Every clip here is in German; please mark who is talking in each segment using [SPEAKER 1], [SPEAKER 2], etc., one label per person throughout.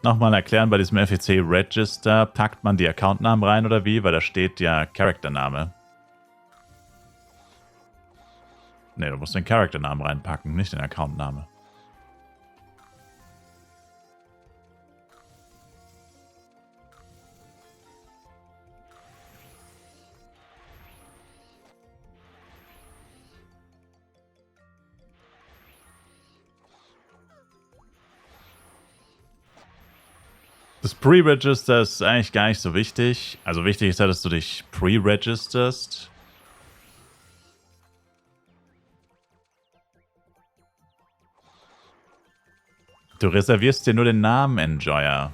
[SPEAKER 1] nochmal erklären, bei diesem FEC Register packt man die Accountnamen rein oder wie? Weil da steht ja Charaktername. Ne, du musst den Charakternamen reinpacken, nicht den Accountname. Das Pre-Register ist eigentlich gar nicht so wichtig. Also wichtig ist ja, dass du dich pre-registerst. Du reservierst dir nur den Namen Enjoyer.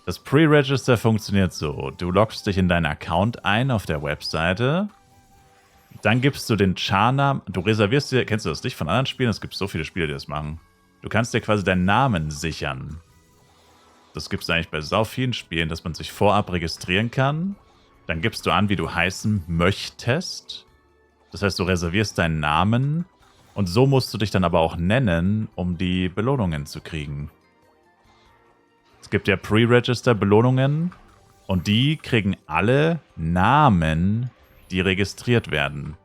[SPEAKER 1] Das Pre-Register funktioniert so. Du loggst dich in deinen Account ein auf der Webseite. Dann gibst du den Char-Namen. Du reservierst dir, kennst du das nicht von anderen Spielen? Es gibt so viele Spiele, die das machen. Du kannst dir quasi deinen Namen sichern. Das gibt es eigentlich bei so vielen Spielen, dass man sich vorab registrieren kann. Dann gibst du an, wie du heißen möchtest. Das heißt, du reservierst deinen Namen. Und so musst du dich dann aber auch nennen, um die Belohnungen zu kriegen. Es gibt ja Pre-Register-Belohnungen. Und die kriegen alle Namen, die registriert werden.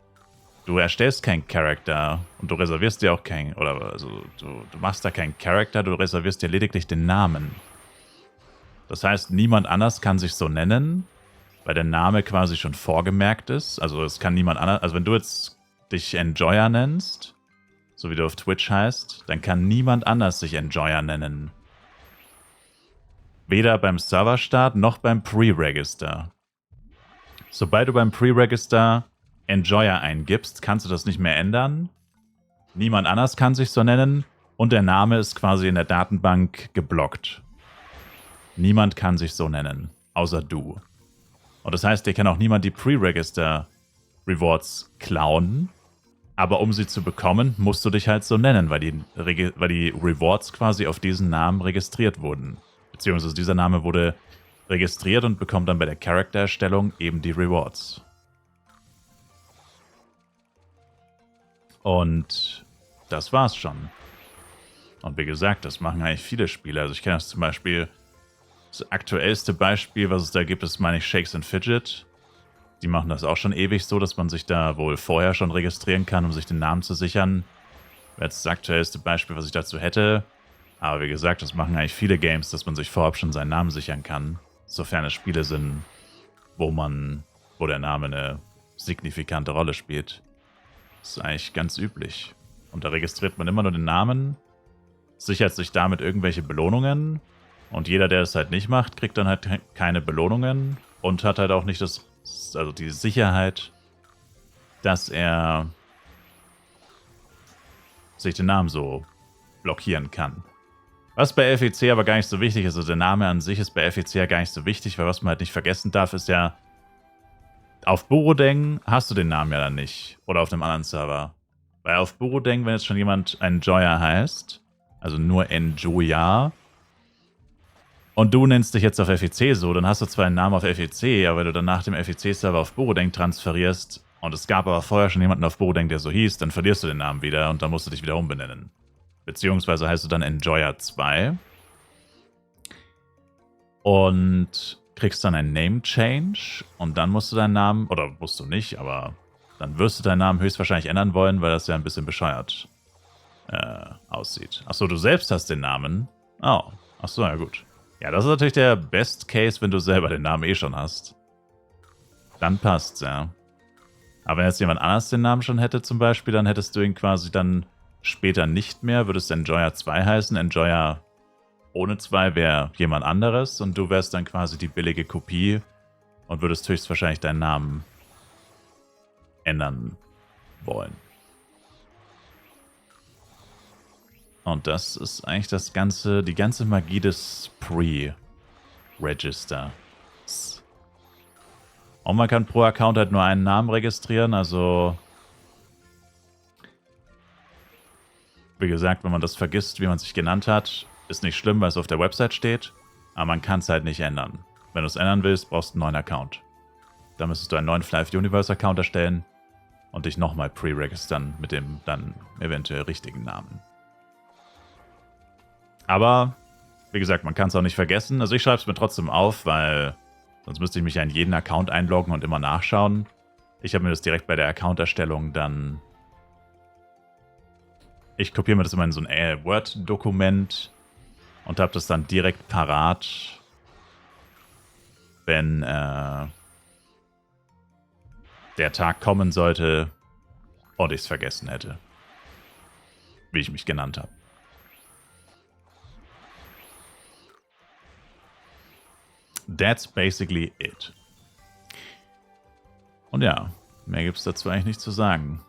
[SPEAKER 1] Du erstellst keinen Charakter und du reservierst dir auch keinen, oder also du machst da keinen Charakter, du reservierst dir lediglich den Namen. Das heißt, niemand anders kann sich so nennen, weil der Name quasi schon vorgemerkt ist. Also es kann niemand anders, also wenn du jetzt dich Enjoyer nennst, so wie du auf Twitch heißt, dann kann niemand anders sich Enjoyer nennen. Weder beim Serverstart noch beim Pre-Register. Sobald du beim Pre-Register Enjoyer eingibst, kannst du das nicht mehr ändern. Niemand anders kann sich so nennen und der Name ist quasi in der Datenbank geblockt. Niemand kann sich so nennen, außer du. Und das heißt, dir kann auch niemand die Pre-Register Rewards klauen, aber um sie zu bekommen, musst du dich halt so nennen, weil die Rewards quasi auf diesen Namen registriert wurden. Beziehungsweise dieser Name wurde registriert und bekommt dann bei der Charaktererstellung eben die Rewards. Und das war's schon. Und wie gesagt, das machen eigentlich viele Spiele. Also ich kenne das zum Beispiel, das aktuellste Beispiel, was es da gibt, ist, meine ich, Shakes and Fidget. Die machen das auch schon ewig so, dass man sich da wohl vorher schon registrieren kann, um sich den Namen zu sichern. Wäre jetzt das aktuellste Beispiel, was ich dazu hätte. Aber wie gesagt, das machen eigentlich viele Games, dass man sich vorab schon seinen Namen sichern kann. Sofern es Spiele sind, wo der Name eine signifikante Rolle spielt. Das ist eigentlich ganz üblich. Und da registriert man immer nur den Namen, sichert sich damit irgendwelche Belohnungen. Und jeder, der es halt nicht macht, kriegt dann halt keine Belohnungen und hat halt auch nicht die Sicherheit, dass er sich den Namen so blockieren kann. Was bei FEC aber gar nicht so wichtig ist, also der Name an sich ist bei FEC ja gar nicht so wichtig, weil was man halt nicht vergessen darf, ist ja, auf Borodeng hast du den Namen ja dann nicht. Oder auf einem anderen Server. Weil auf Borodeng, wenn jetzt schon jemand Enjoyer heißt, also nur Enjoyer, und du nennst dich jetzt auf FEC so, dann hast du zwar einen Namen auf FEC, aber wenn du dann nach dem FEC-Server auf Borodeng transferierst, und es gab aber vorher schon jemanden auf Borodeng, der so hieß, dann verlierst du den Namen wieder und dann musst du dich wieder umbenennen. Beziehungsweise heißt du dann Enjoyer 2. Und kriegst dann einen Name Change und dann musst du deinen Namen, oder musst du nicht, aber dann wirst du deinen Namen höchstwahrscheinlich ändern wollen, weil das ja ein bisschen bescheuert aussieht. Achso, du selbst hast den Namen. Oh, achso, ja gut. Ja, das ist natürlich der Best Case, wenn du selber den Namen eh schon hast. Dann passt's, ja. Aber wenn jetzt jemand anders den Namen schon hätte zum Beispiel, dann hättest du ihn quasi dann später nicht mehr, würdest Enjoyer 2 heißen. Enjoyer ohne 2 wäre jemand anderes und du wärst dann quasi die billige Kopie und würdest höchstwahrscheinlich deinen Namen ändern wollen. Und das ist eigentlich die ganze Magie des Pre-Registers. Und man kann pro Account halt nur einen Namen registrieren, also wie gesagt, wenn man das vergisst, wie man sich genannt hat, ist nicht schlimm, weil es auf der Website steht, aber man kann es halt nicht ändern. Wenn du es ändern willst, brauchst du einen neuen Account. Dann müsstest du einen neuen Flive Universe Account erstellen und dich nochmal pre-registern mit dem dann eventuell richtigen Namen. Aber, wie gesagt, man kann es auch nicht vergessen. Also ich schreibe es mir trotzdem auf, weil sonst müsste ich mich ja in jeden Account einloggen und immer nachschauen. Ich habe mir das direkt bei der Account-Erstellung dann... Ich kopiere mir das immer in so ein Word-Dokument und habe das dann direkt parat, wenn der Tag kommen sollte und ich es vergessen hätte. Wie ich mich genannt habe. That's basically it. Und ja, mehr gibt es dazu eigentlich nicht zu sagen.